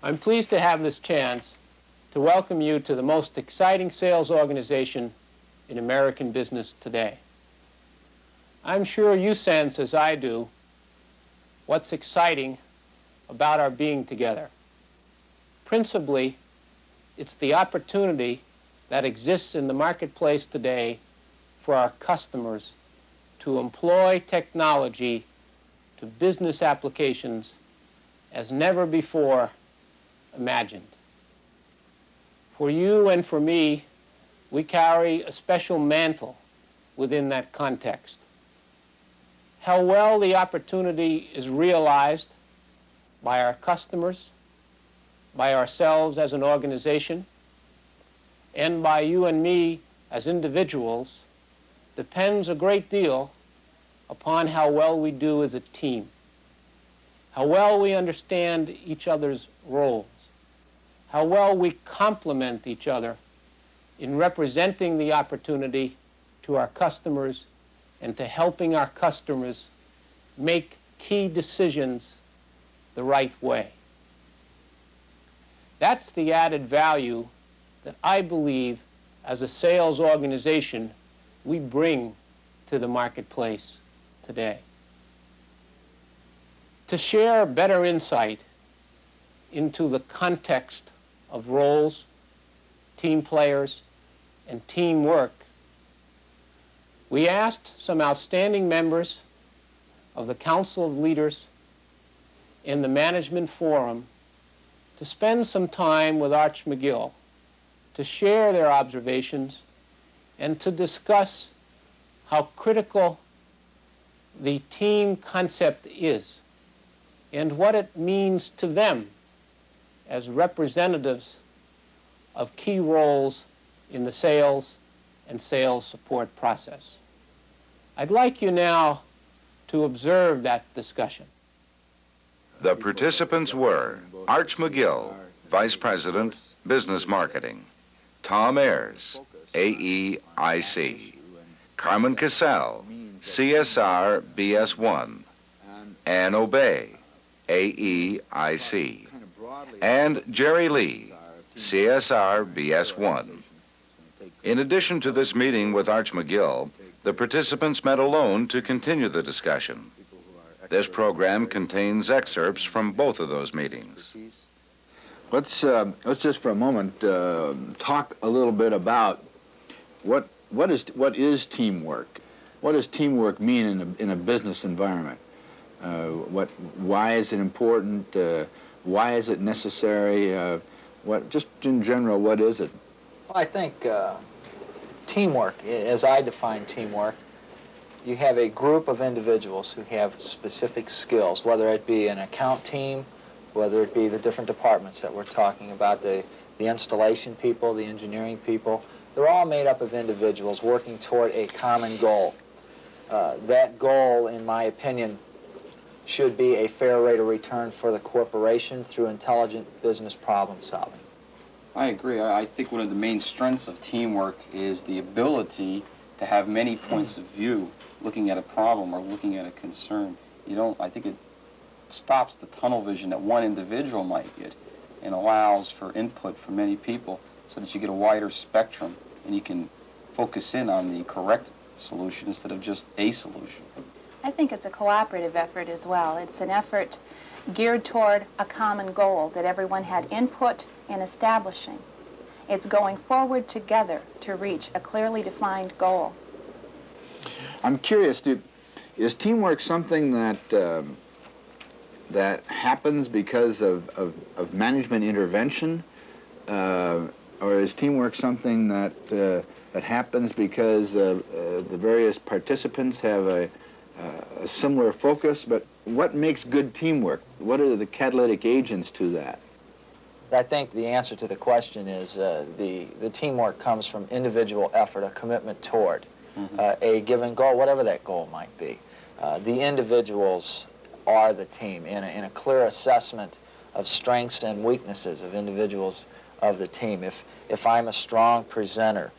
I'm pleased to have this chance to welcome you to the most exciting sales organization in American business today. I'm sure you sense, as I do, what's exciting about our being together. Principally, it's the opportunity that exists in the marketplace today for our customers to employ technology to business applications as never before imagined. For you and for me, we carry a special mantle within that context. How well the opportunity is realized by our customers, by ourselves as an organization, and by you and me as individuals depends a great deal upon how well we do as a team, how well we understand each other's roles, how well we complement each other in representing the opportunity to our customers and to helping our customers make key decisions the right way. That's the added value that I believe as a sales organization we bring to the marketplace today. To share better insight into the context of roles, team players, and teamwork, we asked some outstanding members of the Council of Leaders in the Management Forum to spend some time with Arch McGill to share their observations and to discuss how critical the team concept is and what it means to them as representatives of key roles in the sales and sales support process. I'd like you now to observe that discussion. The participants were Arch McGill, Vice President, Business Marketing; Tom Ayers, AEIC; Carmen Cassell, CSR BS1; Ann Obey, AEIC; and Jerry Lee, CSR BS1. In addition to this meeting with Arch McGill, the participants met alone to continue the discussion. This program contains excerpts from both of those meetings. Let's just for a moment talk a little bit about what is teamwork. What does teamwork mean in a business environment? Why is it important? Why is it necessary? Just in general, what is it? Well, I think teamwork, as I define teamwork, you have a group of individuals who have specific skills, whether it be an account team, whether it be the different departments that we're talking about, the installation people, the engineering people. They're all made up of individuals working toward a common goal. That goal, in my opinion, should be a fair rate of return for the corporation through intelligent business problem solving. I agree. I think one of the main strengths of teamwork is the ability to have many points of view looking at a problem or looking at a concern. I think it stops the tunnel vision that one individual might get and allows for input from many people so that you get a wider spectrum and you can focus in on the correct solution instead of just a solution. I think it's a cooperative effort as well. It's an effort geared toward a common goal that everyone had input in establishing. It's going forward together to reach a clearly defined goal. I'm curious, is teamwork something that happens because of management intervention, or is teamwork something that happens because the various participants have a similar focus? But what makes good teamwork? What are the catalytic agents to that? I think the answer to the question is the teamwork comes from individual effort, a commitment toward a given goal, whatever that goal might be. The individuals are the team in a clear assessment of strengths and weaknesses of individuals of the team. If I'm a strong presenter,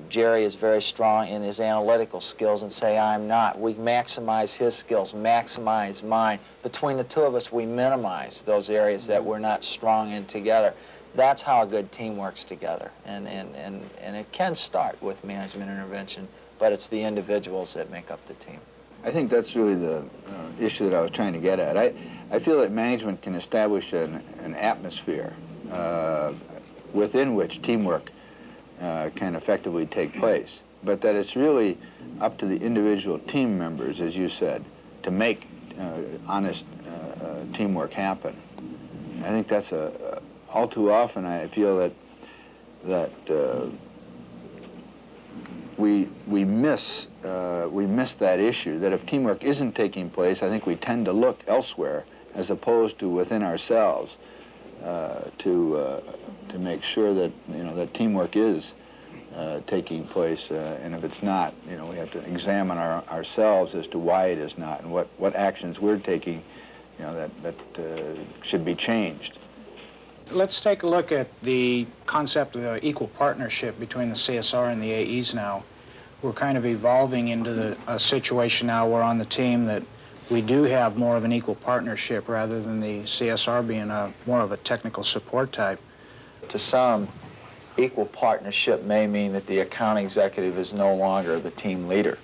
Jerry is very strong in his analytical skills and say, I'm not. We maximize his skills, maximize mine. Between the two of us, we minimize those areas that we're not strong in together. That's how a good team works together. And it can start with management intervention, but it's the individuals that make up the team. I think that's really the issue that I was trying to get at. I feel that management can establish an atmosphere within which teamwork can effectively take place, but that it's really up to the individual team members, as you said, to make honest teamwork happen. I think that's all too often I feel that we miss that issue, that if teamwork isn't taking place, I think we tend to look elsewhere as opposed to within ourselves to make sure that, that teamwork is taking place, and if it's not, we have to examine ourselves as to why it is not and what actions we're taking, that should be changed. Let's take a look at the concept of the equal partnership between the CSR and the AEs now. We're kind of evolving into a situation now where on the team that we do have more of an equal partnership rather than the CSR being more of a technical support type. To some, equal partnership may mean that the account executive is no longer the team leader.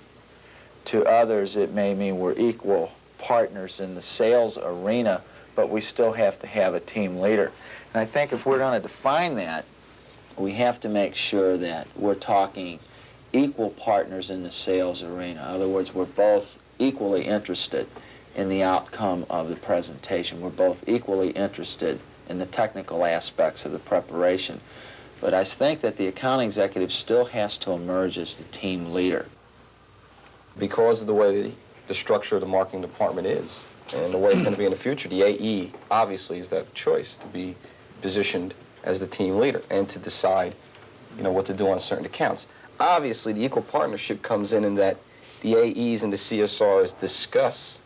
To others, it may mean we're equal partners in the sales arena, but we still have to have a team leader. And I think if we're going to define that, we have to make sure that we're talking equal partners in the sales arena. In other words, we're both equally interested in the outcome of the presentation. We're both equally interested in the technical aspects of the preparation. But I think that the account executive still has to emerge as the team leader. Because of the way the structure of the marketing department is and the way it's going to be in the future, the AE obviously is that choice to be positioned as the team leader and to decide, what to do on certain accounts. Obviously, the equal partnership comes in that the AEs and the CSRs discuss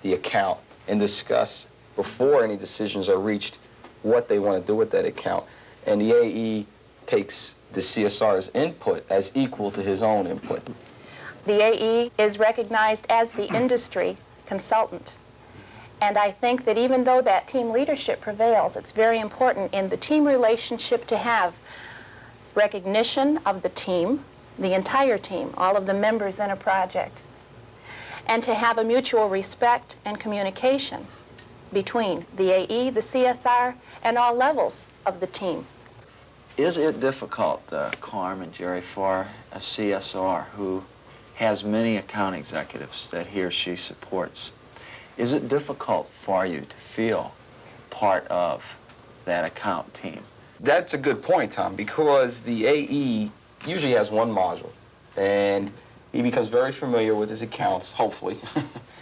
the account and discuss before any decisions are reached what they want to do with that account. And the AE takes the CSR's input as equal to his own input. The AE is recognized as the industry consultant. And I think that even though that team leadership prevails, it's very important in the team relationship to have recognition of the team, the entire team, all of the members in a project, and to have a mutual respect and communication between the AE, the CSR, and all levels of the team. Is it difficult, Carm and Jerry, for a CSR who has many account executives that he or she supports? Is it difficult for you to feel part of that account team? That's a good point, Tom, because the AE usually has one module, and he becomes very familiar with his accounts, hopefully.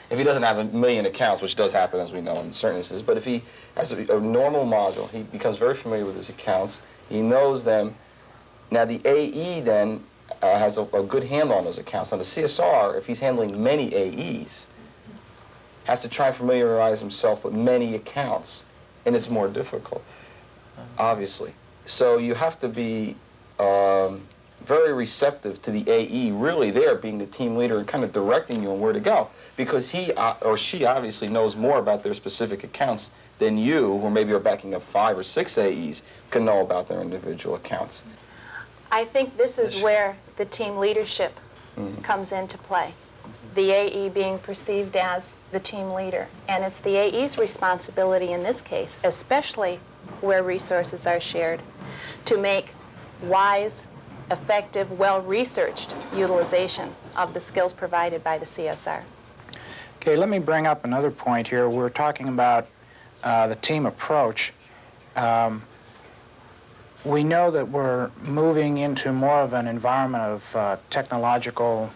If he doesn't have a million accounts, which does happen, as we know, in certain instances, but if he has a normal module, he becomes very familiar with his accounts. He knows them. Now, the AE then has a good handle on those accounts. Now, the CSR, if he's handling many AEs, has to try and familiarize himself with many accounts, and it's more difficult, obviously. So you have to be very receptive to the AE really there being the team leader and kind of directing you on where to go, because he or she obviously knows more about their specific accounts than you, or maybe are backing up 5 or 6 AEs, can know about their individual accounts. I think this is where the team leadership comes into play. The AE being perceived as the team leader. And it's the AE's responsibility in this case, especially where resources are shared, to make wise, effective, well-researched utilization of the skills provided by the CSR. Okay, let me bring up another point here. We're talking about the team approach. We know that we're moving into more of an environment of technological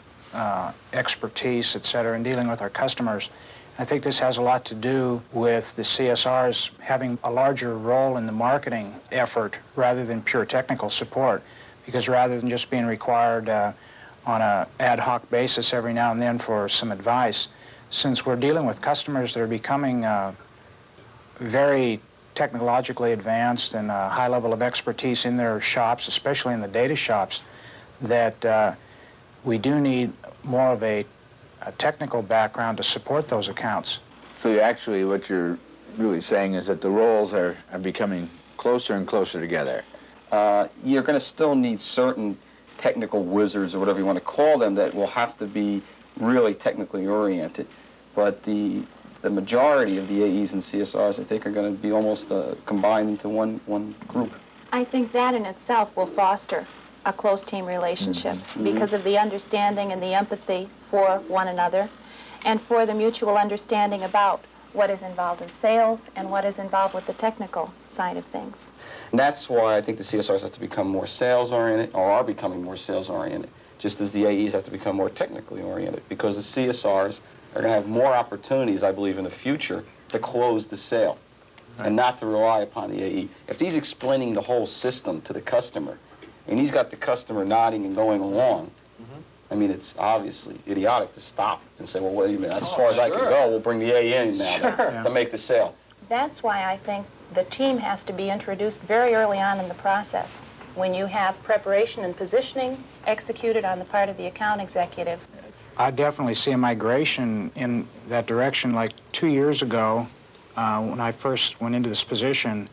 expertise, et cetera, in dealing with our customers. I think this has a lot to do with the CSRs having a larger role in the marketing effort rather than pure technical support, because rather than just being required on an ad hoc basis every now and then for some advice, since we're dealing with customers that are becoming very technologically advanced and a high level of expertise in their shops, especially in the data shops, that we do need more of a technical background to support those accounts. So actually what you're really saying is that the roles are becoming closer and closer together. You're going to still need certain technical wizards or whatever you want to call them that will have to be really technically oriented. But the majority of the AEs and CSRs, I think, are going to be almost combined into one group. I think that in itself will foster a close team relationship because of the understanding and the empathy for one another and for the mutual understanding about what is involved in sales and what is involved with the technical side of things. And that's why I think the CSRs have to become more sales-oriented, or are becoming more sales-oriented, just as the AEs have to become more technically oriented, because the CSRs are going to have more opportunities, I believe, in the future to close the sale and not to rely upon the AE. If he's explaining the whole system to the customer, and he's got the customer nodding and going along, I mean, it's obviously idiotic to stop and say, well, wait a minute, as far as I can go, we'll bring the AE in now to make the sale. That's why I think the team has to be introduced very early on in the process. When you have preparation and positioning executed on the part of the account executive. I definitely see a migration in that direction. Like 2 years ago, when I first went into this position,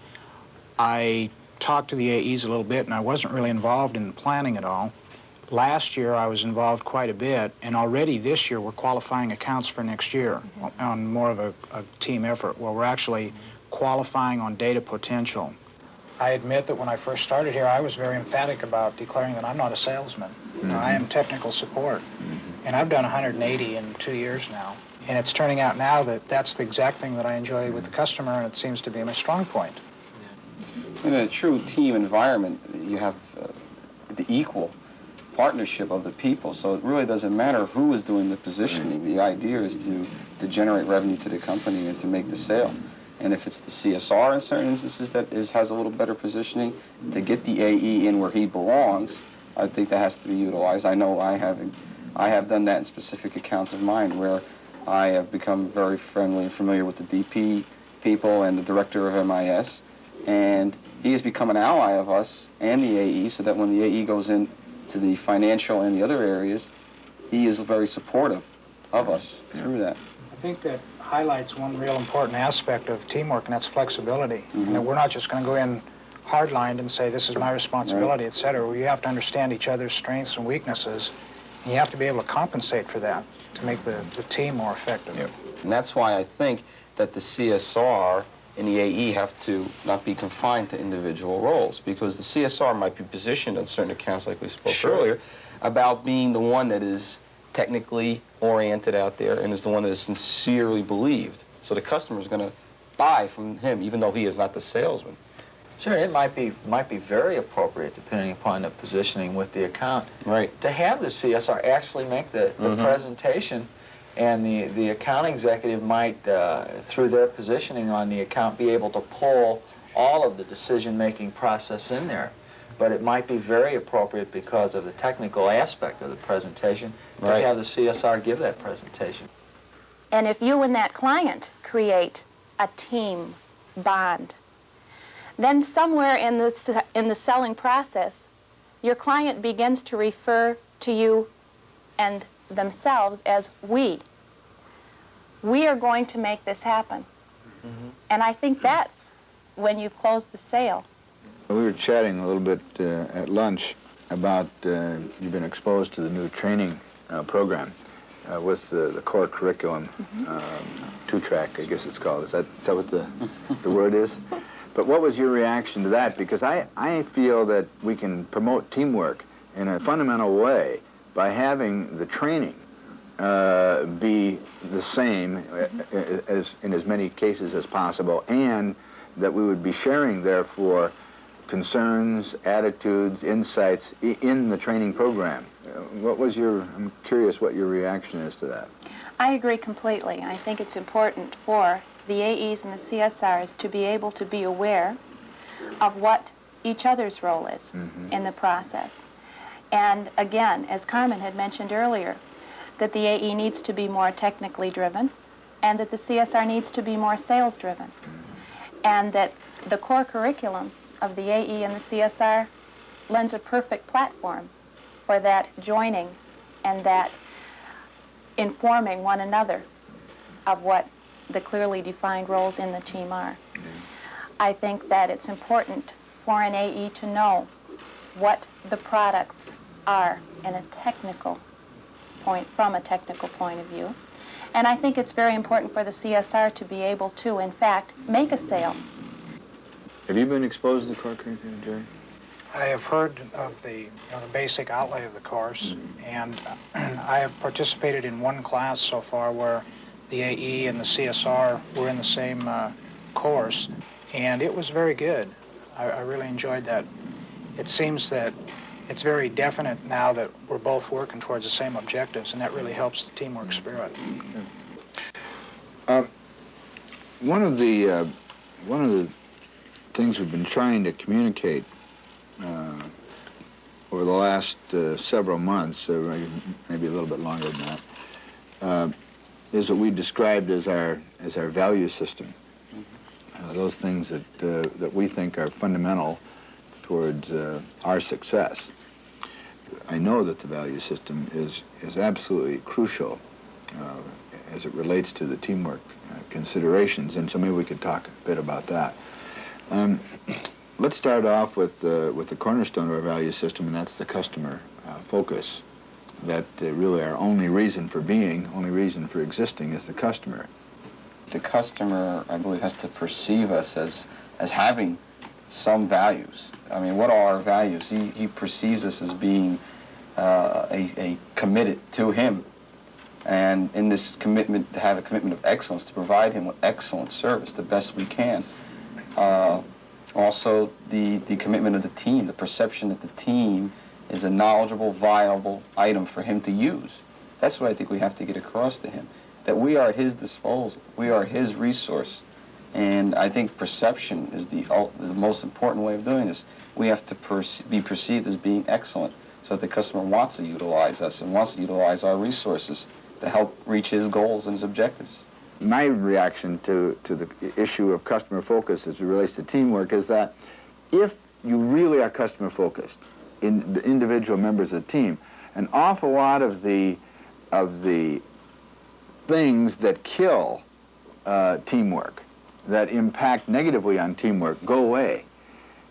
I talked to the AEs a little bit, and I wasn't really involved in the planning at all. Last year, I was involved quite a bit, and already this year, we're qualifying accounts for next year on more of a team effort, where we're actually qualifying on data potential. I admit that when I first started here, I was very emphatic about declaring that I'm not a salesman. I am technical support, and I've done 180 in 2 years now. And it's turning out now that that's the exact thing that I enjoy with the customer, and it seems to be my strong point. In a true team environment, you have the equal partnership of the people, so it really doesn't matter who is doing the positioning. The idea is to generate revenue to the company and to make the sale. And if it's the CSR in certain instances that has a little better positioning, to get the AE in where he belongs, I think that has to be utilized. I know I have done that in specific accounts of mine where I have become very friendly and familiar with the DP people and the director of MIS, and he has become an ally of us and the AE, so that when the AE goes in to the financial and the other areas, he is very supportive of us through that. I think that highlights one real important aspect of teamwork, and that's flexibility. You know, we're not just going to go in hardlined and say, this is my responsibility, et cetera. We have to understand each other's strengths and weaknesses, and you have to be able to compensate for that to make the team more effective. Yep. And that's why I think that the CSR and the AE have to not be confined to individual roles, because the CSR might be positioned on certain accounts, like we spoke earlier, about being the one that is technically oriented out there and is the one that is sincerely believed. So the customer is going to buy from him, even though he is not the salesman. Sure, it might be very appropriate, depending upon the positioning with the account, to have the CSR actually make the presentation, and the account executive might, through their positioning on the account, be able to pull all of the decision-making process in there. But it might be very appropriate, because of the technical aspect of the presentation, to have the CSR give that presentation. And if you and that client create a team bond, then somewhere in the selling process, your client begins to refer to you and themselves as we. We are going to make this happen. And I think that's when you've closed the sale. We were chatting a little bit at lunch about you've been exposed to the new training program with the core curriculum, 2-track, I guess it's called. Is that what the word is? But what was your reaction to that? Because I feel that we can promote teamwork in a fundamental way by having the training be the same as in as many cases as possible, and that we would be sharing, therefore, concerns, attitudes, insights in the training program. I'm curious what your reaction is to that. I agree completely. I think it's important for the AEs and the CSRs to be able to be aware of what each other's role is in the process. And again, as Carmen had mentioned earlier, that the AE needs to be more technically driven, and that the CSR needs to be more sales driven. And that the core curriculum of the AE and the CSR lends a perfect platform for that joining and that informing one another of what the clearly defined roles in the team are. I think that it's important for an AE to know what the products are in a technical point, from a technical point of view. And I think it's very important for the CSR to be able to, in fact, make a sale. Have you been exposed to the core curriculum, Jerry? I have heard of the basic outlay of the course, and I have participated in one class so far where the AE and the CSR were in the same course, and it was very good. I really enjoyed that. It seems that it's very definite now that we're both working towards the same objectives, and that really helps the teamwork spirit. One of the things we've been trying to communicate over the last several months, maybe a little bit longer than that, is what we described as our value system. Those things that we think are fundamental towards our success. I know that the value system is absolutely crucial as it relates to the teamwork considerations, and so maybe we could talk a bit about that. Let's start off with the cornerstone of our value system, and that's the customer focus. That really our only reason for being, only reason for existing is the customer. The customer, I believe, has to perceive us as having some values. I mean, what are our values? He perceives us as being a committed to him, and in this commitment, to have a commitment of excellence, to provide him with excellent service, the best we can. Also, the commitment of the team, the perception that the team is a knowledgeable, viable item for him to use. That's what I think we have to get across to him, that we are at his disposal. We are his resource. And I think perception is the most important way of doing this. We have to be perceived as being excellent so that the customer wants to utilize us and wants to utilize our resources to help reach his goals and his objectives. My reaction to the issue of customer focus as it relates to teamwork is that if you really are customer focused in the individual members of the team, an awful lot of the things that kill teamwork, that impact negatively on teamwork, go away.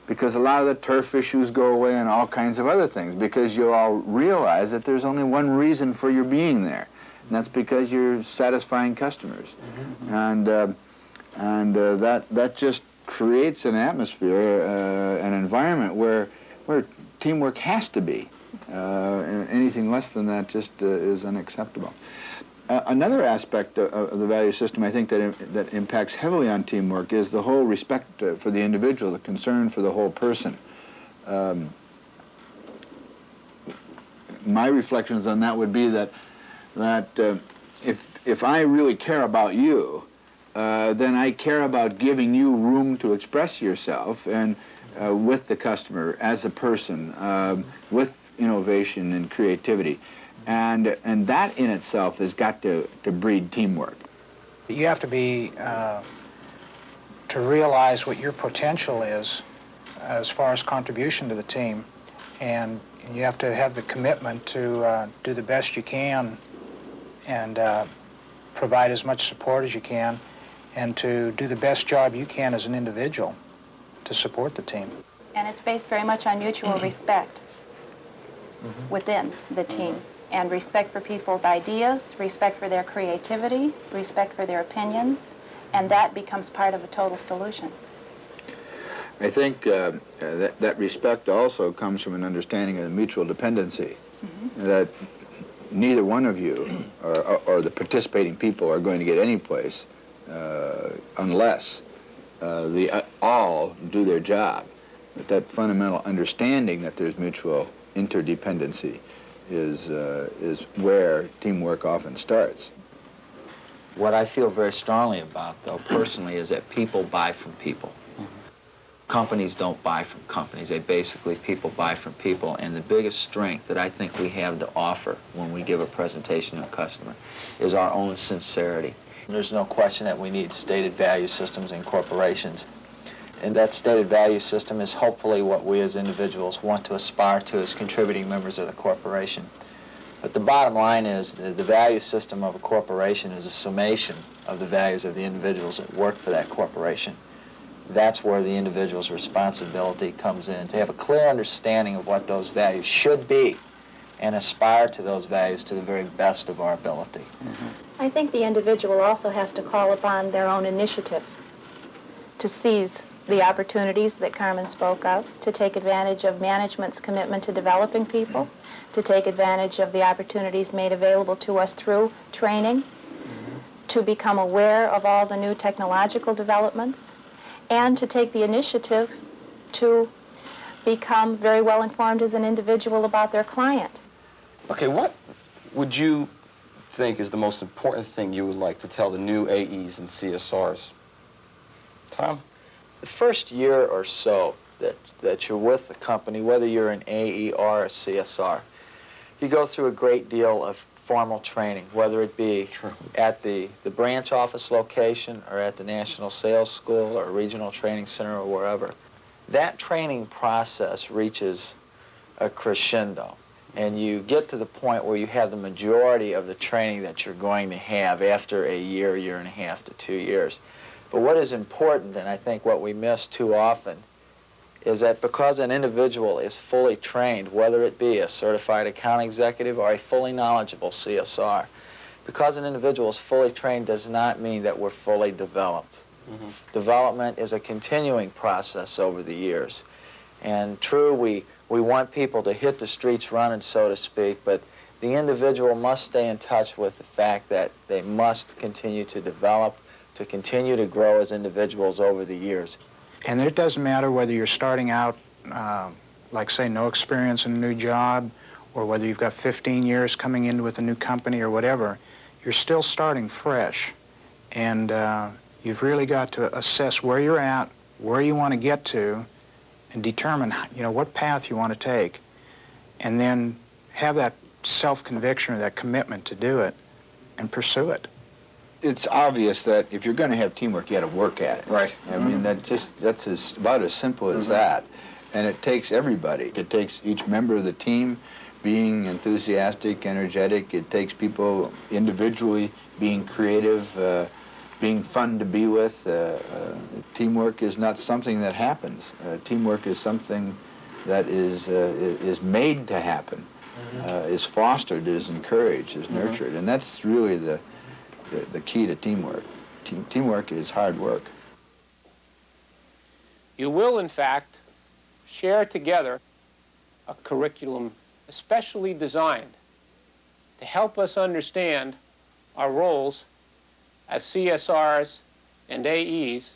Because a lot of the turf issues go away and all kinds of other things, because you all realize that there's only one reason for your being there. And that's because you're satisfying customers. Mm-hmm. And that just creates an atmosphere, an environment where teamwork has to be. And anything less than that just is unacceptable. Another aspect of the value system, I think, that impacts heavily on teamwork is the whole respect for the individual, the concern for the whole person. My reflections on that would be that if I really care about you, then I care about giving you room to express yourself and with the customer as a person, with innovation and creativity. And that in itself has got to breed teamwork. You have to be, to realize what your potential is as far as contribution to the team, and you have to have the commitment to do the best you can and provide as much support as you can, and to do the best job you can as an individual to support the team. And it's based very much on mutual respect within the team, and respect for people's ideas, respect for their creativity, respect for their opinions, and that becomes part of a total solution. I think that respect also comes from an understanding of the mutual dependency, that neither one of you or the participating people are going to get any place unless they all do their job. But that fundamental understanding that there's mutual interdependency is where teamwork often starts. What I feel very strongly about, though, personally, is that people buy from people. Companies don't buy from companies. People buy from people. And the biggest strength that I think we have to offer when we give a presentation to a customer is our own sincerity. There's no question that we need stated value systems in corporations. And that stated value system is hopefully what we as individuals want to aspire to as contributing members of the corporation. But the bottom line is the value system of a corporation is a summation of the values of the individuals that work for that corporation. That's where the individual's responsibility comes in, to have a clear understanding of what those values should be and aspire to those values to the very best of our ability. I think the individual also has to call upon their own initiative to seize the opportunities that Carmen spoke of, to take advantage of management's commitment to developing people, to take advantage of the opportunities made available to us through training, to become aware of all the new technological developments, and to take the initiative to become very well informed as an individual about their client. Okay, what would you think is the most important thing you would like to tell the new AEs and CSRs? Tom? The first year or so that you're with the company, whether you're an AE or a CSR, you go through a great deal of formal training, whether it be at the branch office location or at the National Sales School or Regional Training Center or wherever. That training process reaches a crescendo, and you get to the point where you have the majority of the training that you're going to have after a year, year and a half to 2 years. But what is important, and I think what we miss too often, is that because an individual is fully trained, whether it be a certified account executive or a fully knowledgeable CSR, because an individual is fully trained does not mean that we're fully developed. Development is a continuing process over the years. And true, we want people to hit the streets running, so to speak, but the individual must stay in touch with the fact that they must continue to develop, to continue to grow as individuals over the years. And it doesn't matter whether you're starting out, like say, no experience in a new job, or whether you've got 15 years coming in with a new company or whatever, you're still starting fresh. And you've really got to assess where you're at, where you want to get to, and determine, what path you want to take, and then have that self-conviction or that commitment to do it and pursue it. It's obvious that if you're going to have teamwork, you got to work at it. Right. I mean, that's about as simple as that. And it takes everybody. It takes each member of the team being enthusiastic, energetic. It takes people individually being creative, being fun to be with. Teamwork is not something that happens. Teamwork is something that is made to happen, is fostered, is encouraged, is nurtured. And that's really the key to teamwork. Teamwork is hard work. You will, in fact, share together a curriculum especially designed to help us understand our roles as CSRs and AEs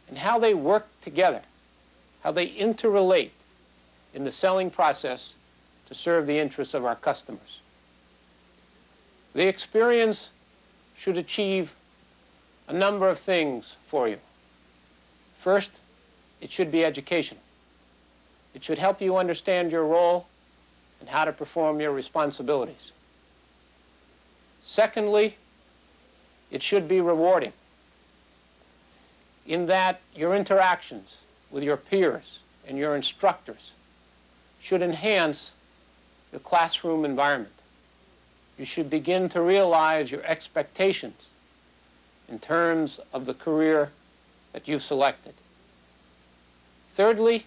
and how they work together, how they interrelate in the selling process to serve the interests of our customers. The experience should achieve a number of things for you. First, it should be educational. It should help you understand your role and how to perform your responsibilities. Secondly, it should be rewarding in that your interactions with your peers and your instructors should enhance your classroom environment. You should begin to realize your expectations in terms of the career that you've selected. Thirdly,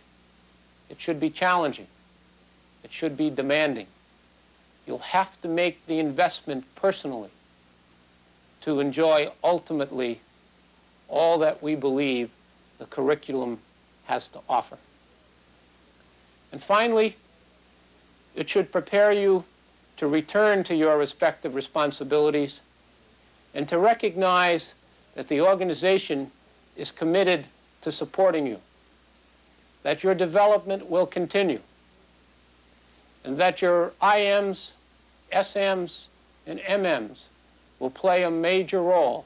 it should be challenging. It should be demanding. You'll have to make the investment personally to enjoy ultimately all that we believe the curriculum has to offer. And finally, it should prepare you to return to your respective responsibilities and to recognize that the organization is committed to supporting you, that your development will continue, and that your IMs, SMs, and MMs will play a major role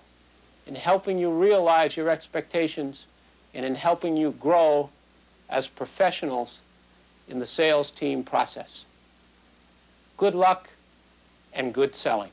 in helping you realize your expectations and in helping you grow as professionals in the sales team process. Good luck and good selling.